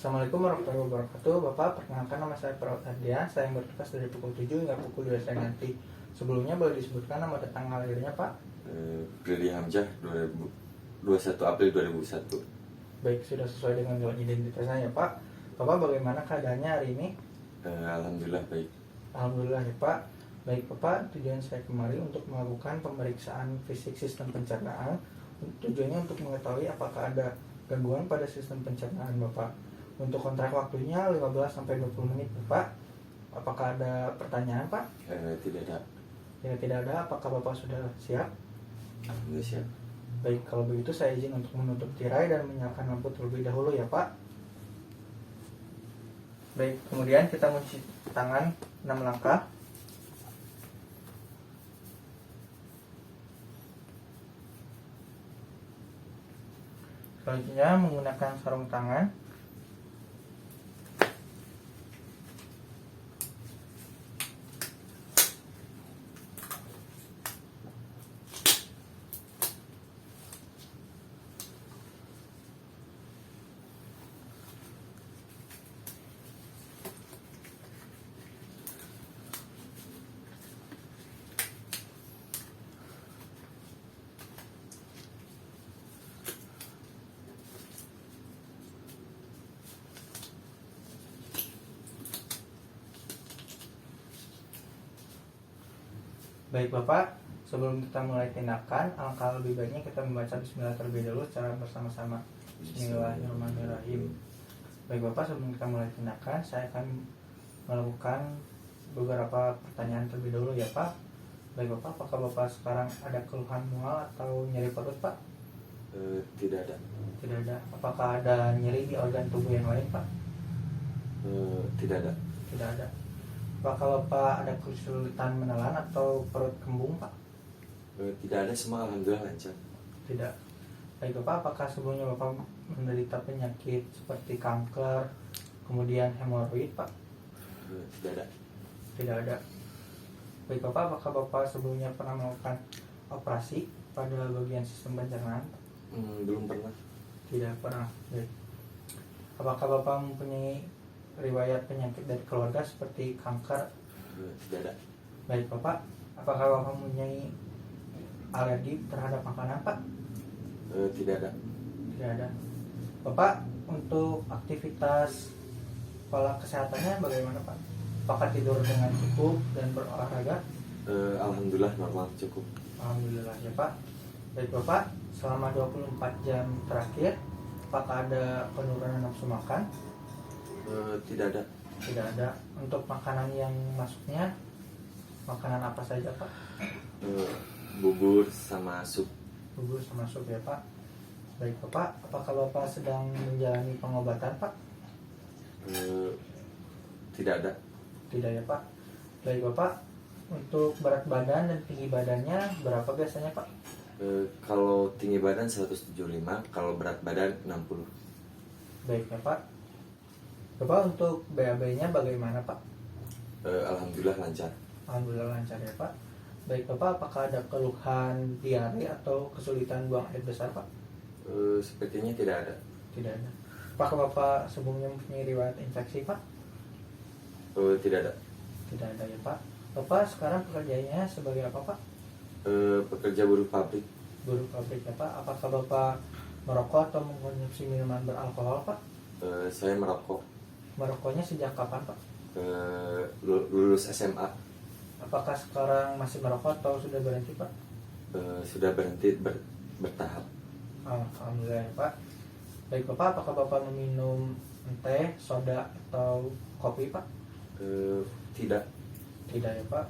Assalamualaikum warahmatullahi wabarakatuh. Bapak, perkenalkan nama saya Perawat Ardian. Saya yang bertugas dari pukul 7 hingga pukul 2 siang nanti. Sebelumnya boleh disebutkan nama dan tanggal lahirnya, Pak? Prilly Hamzah, 21 April 2001. Baik, sudah sesuai dengan jalan identitas saya, Pak. Bapak, bagaimana keadaannya hari ini? Alhamdulillah baik. Alhamdulillah ya, Pak. Baik, Bapak, tujuan saya kemari untuk melakukan pemeriksaan fisik sistem pencernaan. Tujuannya untuk mengetahui apakah ada gangguan pada sistem pencernaan Bapak. Untuk kontrak waktunya 15-20 menit, Bapak. Apakah ada pertanyaan, Pak? Tidak ada. Ya, tidak ada. Apakah Bapak sudah siap? Alhamdulillah siap. Baik, kalau begitu saya izin untuk menutup tirai dan menyalakan lampu terlebih dahulu ya, Pak. Baik, kemudian kita mencuci tangan 6 langkah. Selanjutnya menggunakan sarung tangan. Baik Bapak, sebelum kita mulai tindakan, alangkah lebih baiknya kita membaca bismillah terlebih dahulu secara bersama-sama. Bismillahirrahmanirrahim. Baik Bapak, sebelum kita mulai tindakan, saya akan melakukan beberapa pertanyaan terlebih dahulu ya Pak. Baik Bapak, apakah Bapak sekarang ada keluhan mual atau nyeri perut Pak? Tidak ada. Tidak ada. Apakah ada nyeri di organ tubuh yang lain Pak? Tidak ada. Tidak ada. Apakah Bapak ada kesulitan menelan atau perut kembung Pak? Tidak ada, semua alhamdulillah lancar. Tidak. Baik Bapak, apakah sebelumnya Bapak menderita penyakit seperti kanker, kemudian hemoroid Pak? Tidak ada. Tidak ada. Baik Bapak, apakah Bapak sebelumnya pernah melakukan operasi pada bagian sistem pencernaan? Belum pernah. Tidak pernah. Baik. Apakah Bapak mempunyai riwayat penyakit dari keluarga seperti kanker? Tidak ada. Baik Bapak, apakah Bapak mempunyai alergi terhadap makanan Pak? Tidak ada. Tidak ada. Bapak, untuk aktivitas pola kesehatannya bagaimana Pak? Apakah tidur dengan cukup dan berolahraga? Alhamdulillah normal, cukup. Alhamdulillah ya Pak. Baik Bapak, selama 24 jam terakhir apakah ada penurunan nafsu makan? Tidak ada. Tidak ada. Untuk makanan yang masuknya, makanan apa saja Pak? Bubur sama sup. Bubur sama sup ya Pak. Baik Bapak, apakah Bapak sedang menjalani pengobatan Pak? Tidak ada. Tidak ya Pak. Baik Bapak, untuk berat badan dan tinggi badannya berapa biasanya Pak? Kalau tinggi badan 175, kalau berat badan 60. Baik ya Pak. Bapak, untuk BAB-nya bagaimana Pak? Alhamdulillah lancar. Alhamdulillah lancar ya Pak. Baik Bapak, apakah ada keluhan diare atau kesulitan buang air besar Pak? Sepertinya tidak ada. Tidak ada. Apakah Bapak sebelumnya mempunyai riwayat infeksi Pak? Tidak ada. Tidak ada ya Pak. Bapak sekarang pekerjaannya sebagai apa Pak? Pekerja buruh pabrik. Buruh pabrik ya Pak. Apakah Bapak merokok atau mengkonsumsi minuman beralkohol Pak? Saya merokok. Merokoknya sejak kapan Pak? Lulus SMA. Apakah sekarang masih merokok atau sudah berhenti Pak? Sudah berhenti bertahap. Alhamdulillah ya Pak. Baik Bapak, apakah Bapak meminum teh, soda atau kopi Pak? Tidak. Tidak ya Pak.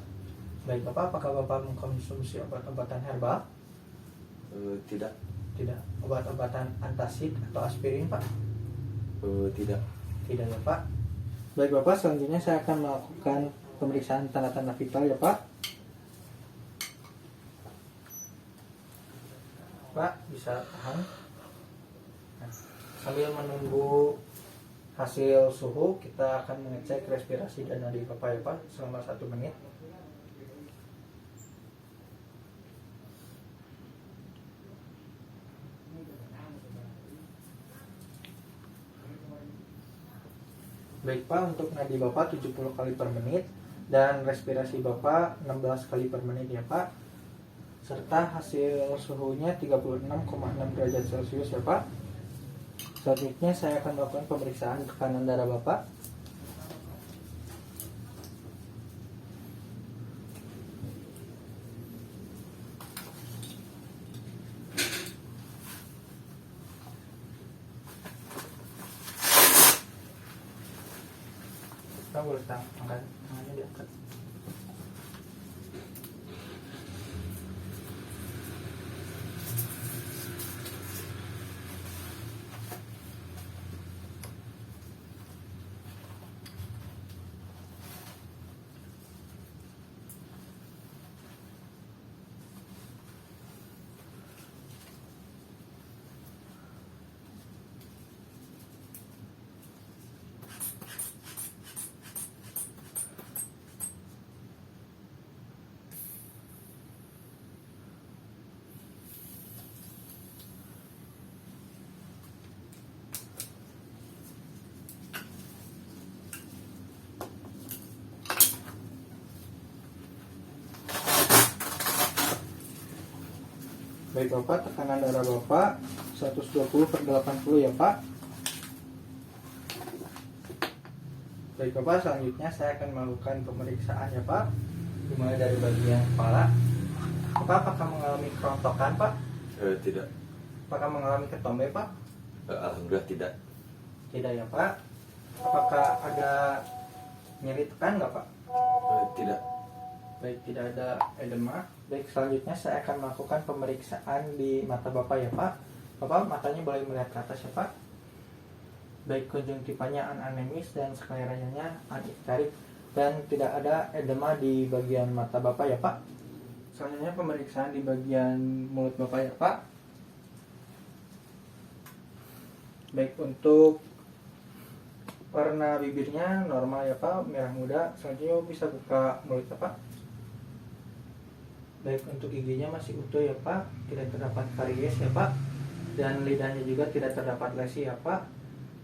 Baik Bapak, apakah Bapak mengkonsumsi obat-obatan herbal? Tidak. Tidak. Obat-obatan antacid atau aspirin Pak? Tidak. Tidak ya Pak. Baik Bapak, selanjutnya saya akan melakukan pemeriksaan tanda-tanda vital ya Pak. Pak, bisa tahan. Nah, sambil menunggu hasil suhu, kita akan mengecek respirasi dan nadi Bapak ya Pak selama 1 menit. Baik Pak, untuk nadi Bapak 70 kali per menit dan respirasi Bapak 16 kali per menit ya Pak. Serta hasil suhunya 36,6 derajat Celcius ya Pak. Selanjutnya saya akan melakukan pemeriksaan tekanan darah Bapak. Kita boleh angkat tangannya diangkat. Baik Bapak, tekanan darah Bapak 120/80 ya Pak. Baik Bapak, selanjutnya saya akan melakukan pemeriksaan ya Pak. Dimulai dari bagian kepala. Bapak apakah mengalami kerontokan Pak? Tidak. Apakah mengalami ketombe Pak? Alhamdulillah tidak. Tidak ya Pak. Apakah ada nyeri tekan nggak Pak? Tidak. Baik, tidak ada edema. Baik, selanjutnya saya akan melakukan pemeriksaan di mata Bapak ya Pak. Bapak matanya boleh melihat ke atas ya Pak. Baik, konjungtivanya anemis dan skleranya aniktarik dan tidak ada edema di bagian mata Bapak ya Pak. Selanjutnya pemeriksaan di bagian mulut Bapak ya Pak. Baik, untuk warna bibirnya normal ya Pak, merah muda. Selanjutnya bisa buka mulut ya Pak. Baik, untuk giginya masih utuh ya Pak, tidak terdapat karies ya Pak, dan lidahnya juga tidak terdapat lesi ya Pak,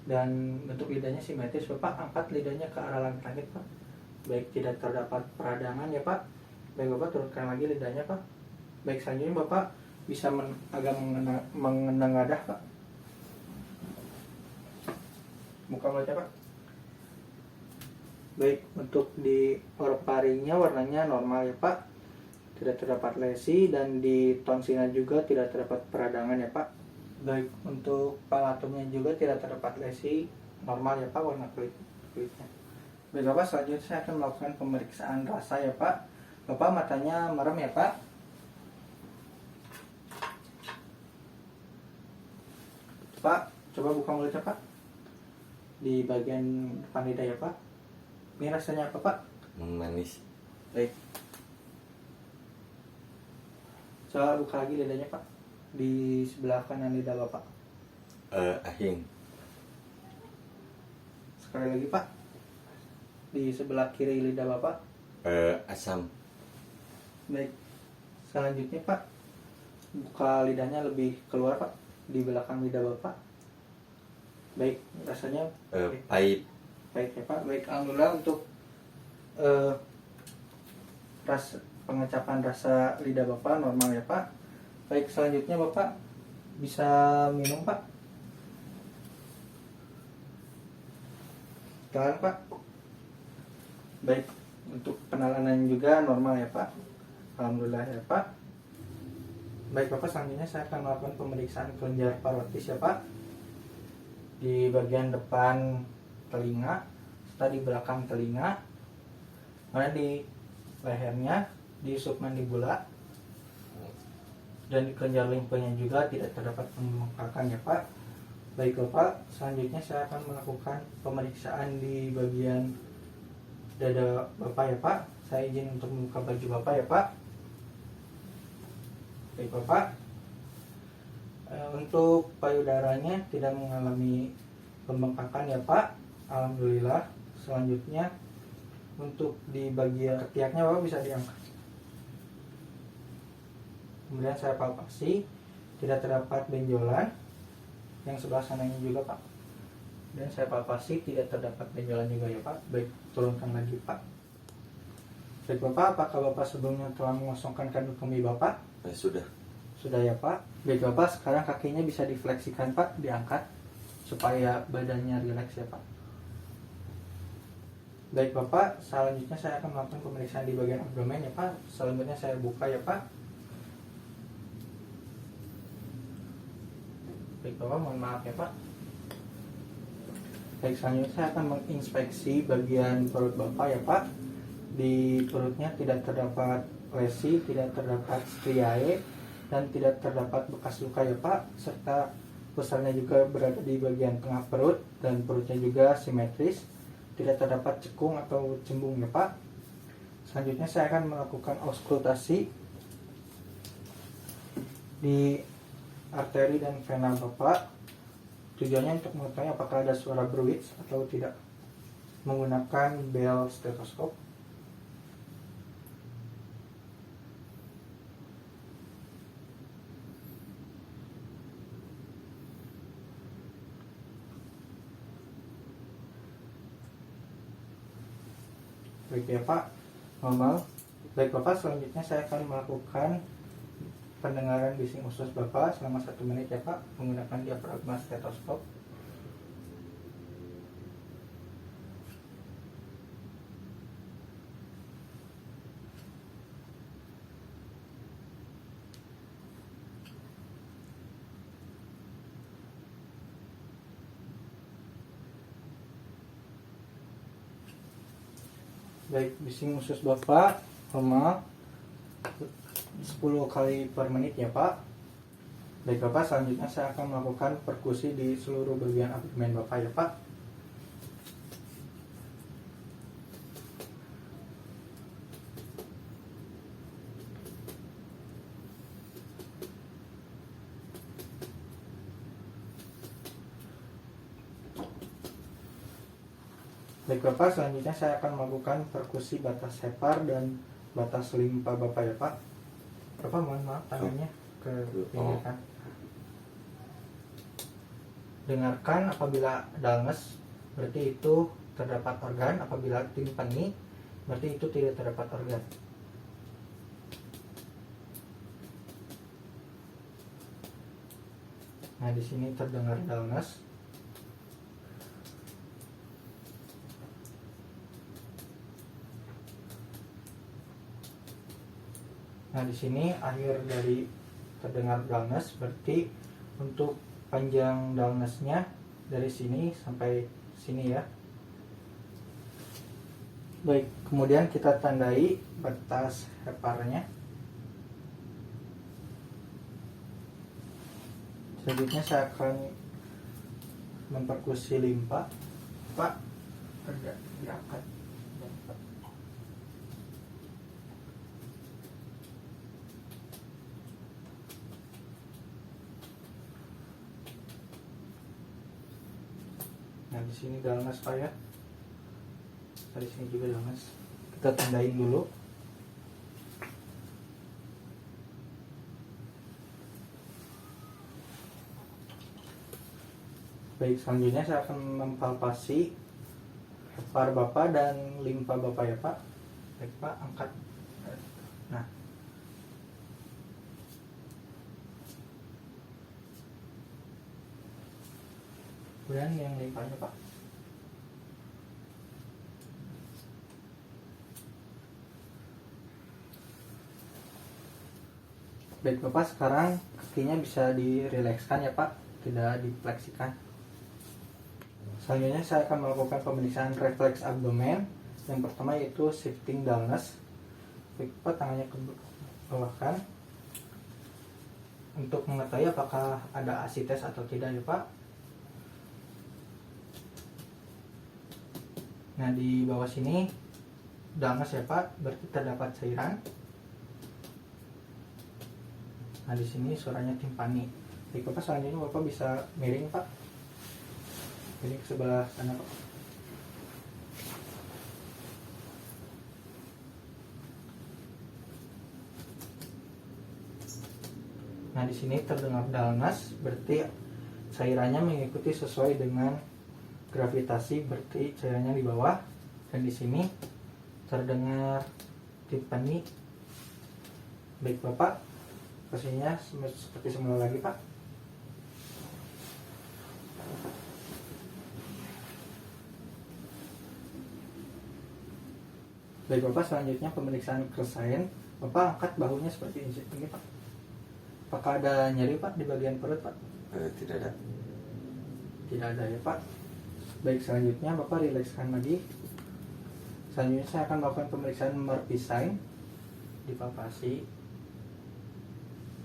dan bentuk lidahnya simetris Bapak. Angkat lidahnya ke arah langit-langit Pak. Baik, tidak terdapat peradangan ya Pak. Baik Bapak, turunkan lagi lidahnya Pak. Baik, selanjutnya Bapak bisa agak menengadah Pak. Buka mulutnya Pak. Baik, untuk di orofaringnya warnanya normal ya Pak, tidak terdapat lesi, dan di tonsilnya juga tidak terdapat peradangan ya Pak. Baik, untuk palatumnya juga tidak terdapat lesi, normal ya Pak warna kulitnya. Baik Bapak, selanjutnya saya akan melakukan pemeriksaan rasa ya Pak. Bapak matanya merem ya Pak. Pak, coba buka mulutnya Pak. Di bagian depan lidah ya Pak. Ini rasanya apa Pak? Manis. Baik. Coba buka lagi lidahnya Pak. Di sebelah kanan lidah Bapak. Ahing. Sekali lagi Pak. Di sebelah kiri lidah Bapak. Asam. Baik. Selanjutnya Pak, buka lidahnya lebih keluar Pak, di belakang lidah Bapak. Baik, rasanya Pahit. pahit ya Pak. Baik, alhamdulillah untuk pengecapan rasa lidah Bapak normal ya Pak. Baik, selanjutnya Bapak bisa minum Pak. Silakan Pak. Baik, untuk penelanannya juga normal ya Pak. Alhamdulillah ya Pak. Baik Bapak, selanjutnya saya akan melakukan pemeriksaan kelenjar parotis ya Pak. Di bagian depan telinga, serta di belakang telinga, mana di lehernya, di submandibula, dan di kelenjar limfanya juga tidak terdapat pembengkakan ya Pak. Baik Bapak, selanjutnya saya akan melakukan pemeriksaan di bagian dada Bapak ya Pak. Saya izin untuk membuka baju Bapak ya Pak. Baik Bapak, untuk payudaranya tidak mengalami pembengkakan ya Pak, alhamdulillah. Selanjutnya untuk di bagian ketiaknya Bapak bisa diangkat. Kemudian saya palpasi, tidak terdapat benjolan. Yang sebelah sananya juga Pak. Dan saya palpasi tidak terdapat benjolan juga ya Pak. Baik, turunkan lagi Pak. Baik Bapak, apakah Bapak sebelumnya telah mengosongkan kandung kemih Bapak? Sudah. Sudah ya Pak. Baik Bapak, sekarang kakinya bisa difleksikan Pak, diangkat supaya badannya rileks ya Pak. Baik Bapak, selanjutnya saya akan melakukan pemeriksaan di bagian abdomen ya Pak. Selanjutnya saya buka ya Pak. Baik Bapak, mohon maaf ya Pak. Baik, selanjutnya saya akan menginspeksi bagian perut Bapak ya Pak. Di perutnya tidak terdapat lesi, tidak terdapat striae, dan tidak terdapat bekas luka ya Pak. Serta pusarnya juga berada di bagian tengah perut dan perutnya juga simetris. Tidak terdapat cekung atau cembung ya Pak. Selanjutnya saya akan melakukan auskultasi di arteri dan vena Bapak. Tujuannya untuk mengetahui apakah ada suara bruits atau tidak, menggunakan bel stetoskop. Baik ya Pak, normal. Baik Bapak, selanjutnya saya akan melakukan pendengaran bising usus Bapak selama 1 menit ya Pak, menggunakan diafragma stetoskop. Baik, bising usus Bapak normal 10 kali per menit ya Pak. Baik Bapak, selanjutnya saya akan melakukan perkusi di seluruh bagian abdomen Bapak ya Pak. Baik Bapak, selanjutnya saya akan melakukan perkusi batas hepar dan batas limpa Bapak ya Pak. Bapak mohon maaf tangannya ke pinggirkan. Dengarkan apabila dalmes, berarti itu terdapat organ. Apabila timpani, berarti itu tidak terdapat organ. Nah, di sini terdengar dalmes. Nah, di sini akhir dari terdengar dullness, berarti untuk panjang dullness-nya dari sini sampai sini ya. Baik, kemudian kita tandai batas heparnya. Selanjutnya saya akan memperkusi limpa. Pak, agak diangkat. Nah, di sini dalmas Pak ya. Di sini juga dalmas. Kita tandain dulu. Baik, selanjutnya saya akan mempalpasi hepar Bapak dan limpa Bapak ya Pak. Baik Pak, angkat. Nah, kemudian yang limpanya Pak. Baik Bapak, sekarang kakinya bisa dirilekskan ya Pak, tidak difleksikan. Selanjutnya saya akan melakukan pemeriksaan refleks abdomen. Yang pertama yaitu shifting dullness. Baik Pak, tangannya ke bawahkan untuk mengetahui apakah ada asites atau tidak ya Pak. Nah, di bawah sini dullness ya Pak, berarti terdapat cairan. Nah, di sini suaranya timpani. Baik Bapak, selanjutnya Bapak bisa miring Pak. Ini ke sebelah sana Pak. Nah, di sini terdengar dullness, berarti cairannya mengikuti sesuai dengan gravitasi berarti cairannya di bawah, dan di sini terdengar timpani. Baik Bapak, posisinya seperti semula lagi Pak. Baik Bapak, selanjutnya pemeriksaan kesain. Bapak angkat bahunya seperti ini Pak. Apakah ada nyeri Pak di bagian perut Pak? Tidak ada. Tidak ada ya Pak. Baik, selanjutnya Bapak rilekskan lagi. Selanjutnya saya akan melakukan pemeriksaan merpisain di palpasi.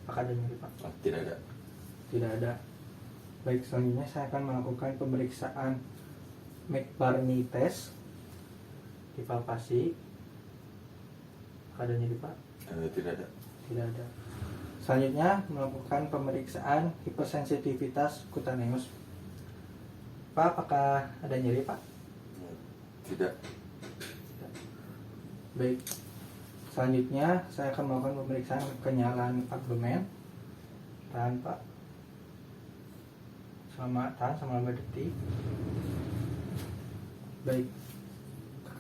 Apakah ada nyeri Pak? Tidak ada. Tidak ada. Baik, selanjutnya saya akan melakukan pemeriksaan McBurney test di palpasi. Apakah ada nyeri Pak? Tidak ada. Tidak ada. Selanjutnya melakukan pemeriksaan hipersensitivitas kutaneus. Pak, apakah ada nyeri Pak? Tidak. Baik. Selanjutnya saya akan melakukan pemeriksaan kenyalan abdomen. Tahan Pak. Selama 5 detik. Baik.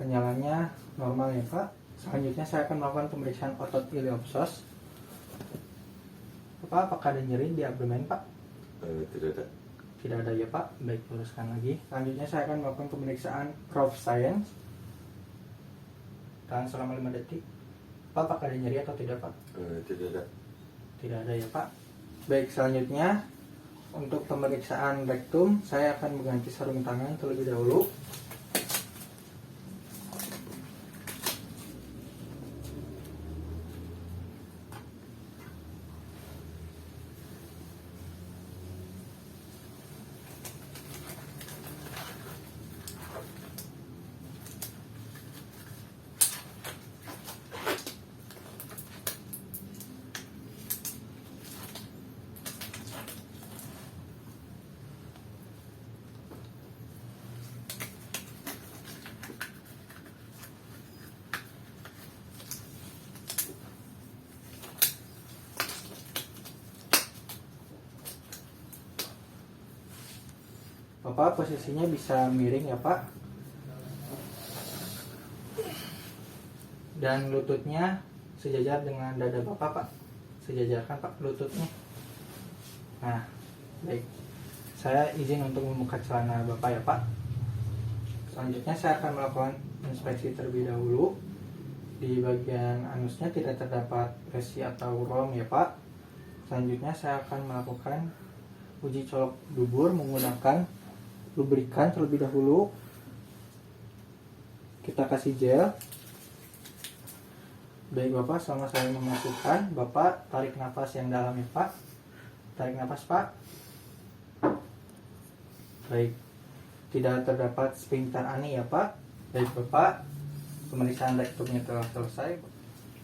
Kenyalannya normal ya Pak. Selanjutnya saya akan melakukan pemeriksaan otot iliopsos. Bapak, apakah ada nyeri di abdomen Pak? Tidak ada. Tidak ada ya Pak. Baik, luruskan lagi. Selanjutnya saya akan melakukan pemeriksaan prof science. Tahan selama 5 detik. Pak, apakah ada nyeri atau tidak Pak? Tidak ada. Tidak ada ya Pak. Baik, selanjutnya untuk pemeriksaan rektum saya akan mengganti sarung tangan terlebih dahulu. Bapak, posisinya bisa miring ya Pak. Dan lututnya sejajar dengan dada Bapak Pak. Sejajarkan Pak lututnya. Nah, baik. Saya izin untuk membuka celana Bapak ya Pak. Selanjutnya saya akan melakukan inspeksi terlebih dahulu. Di bagian anusnya tidak terdapat lesi atau rom ya Pak. Selanjutnya saya akan melakukan uji colok dubur menggunakan lubrikan terlebih dahulu. Kita kasih gel. Baik Bapak, selama saya memasukkan, Bapak tarik nafas yang dalam ya Pak. Tarik nafas Pak. Baik. Tidak terdapat sphincter ani ya Pak. Baik Bapak, pemeriksaan rektumnya telah selesai.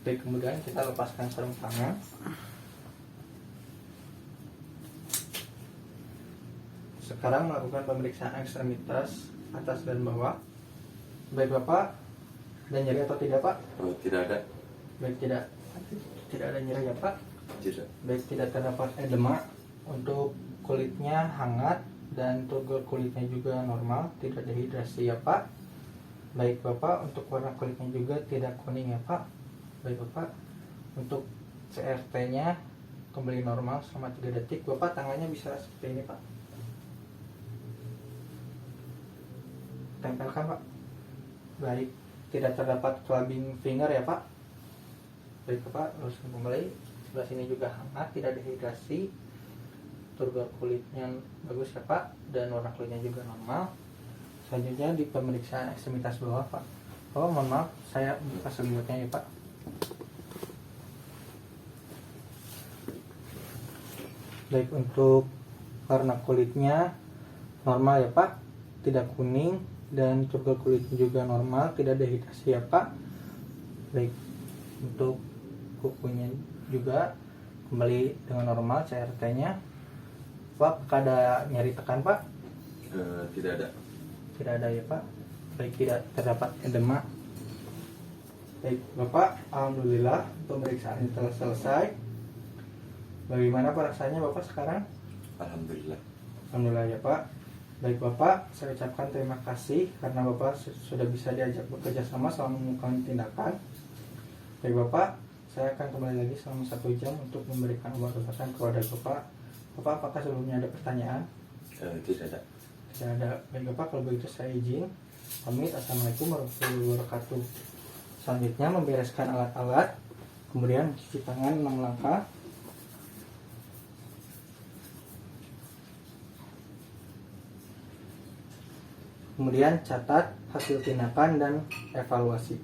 Baik, kemudian kita lepaskan sarung tangan. Sekarang melakukan pemeriksaan ekstremitas atas dan bawah. Baik Bapak, ada nyeri atau tidak Pak? Tidak ada. Baik, tidak ada nyeri ya Pak. Tidak. Baik, tidak terdapat edema. Untuk kulitnya hangat dan turgor kulitnya juga normal, tidak dehidrasi ya Pak. Baik Bapak, untuk warna kulitnya juga tidak kuning ya Pak. Baik Bapak, untuk CRT-nya kembali normal selama 3 detik. Bapak, tangannya bisa seperti ini Pak. Tempelkan Pak. Baik, tidak terdapat clubbing finger ya Pak. Baik Bapak, luruskan kembali. Sebelah sini juga hangat, tidak dehidrasi. Turgor kulitnya bagus ya Pak, dan warna kulitnya juga normal. Selanjutnya di pemeriksaan ekstremitas bawah Pak. Oh mohon maaf, saya buka selimutnya ya Pak. Baik, untuk warna kulitnya normal ya Pak, tidak kuning, dan turgor kulitnya juga normal, tidak dehidrasi ya Pak. Baik, untuk kukunya juga kembali dengan normal CRT-nya. Pak, ada nyeri tekan Pak? Tidak ada. Tidak ada ya Pak. Baik, tidak terdapat edema. Baik Bapak, alhamdulillah pemeriksaan telah selesai. Bagaimana perasaannya Bapak sekarang? Alhamdulillah. Alhamdulillah ya Pak. Baik Bapak, saya ucapkan terima kasih karena Bapak sudah bisa diajak bekerja sama selama melakukan tindakan. Baik Bapak, saya akan kembali lagi selama 1 jam untuk memberikan obat-obatan kepada Bapak. Bapak, apakah sebelumnya ada pertanyaan? Tidak ada. Tidak ada. Baik Bapak, kalau begitu saya izin. Pamit. Assalamualaikum warahmatullahi wabarakatuh. Selanjutnya membereskan alat-alat, kemudian cuci tangan 6 langkah. Kemudian catat hasil tindakan dan evaluasi.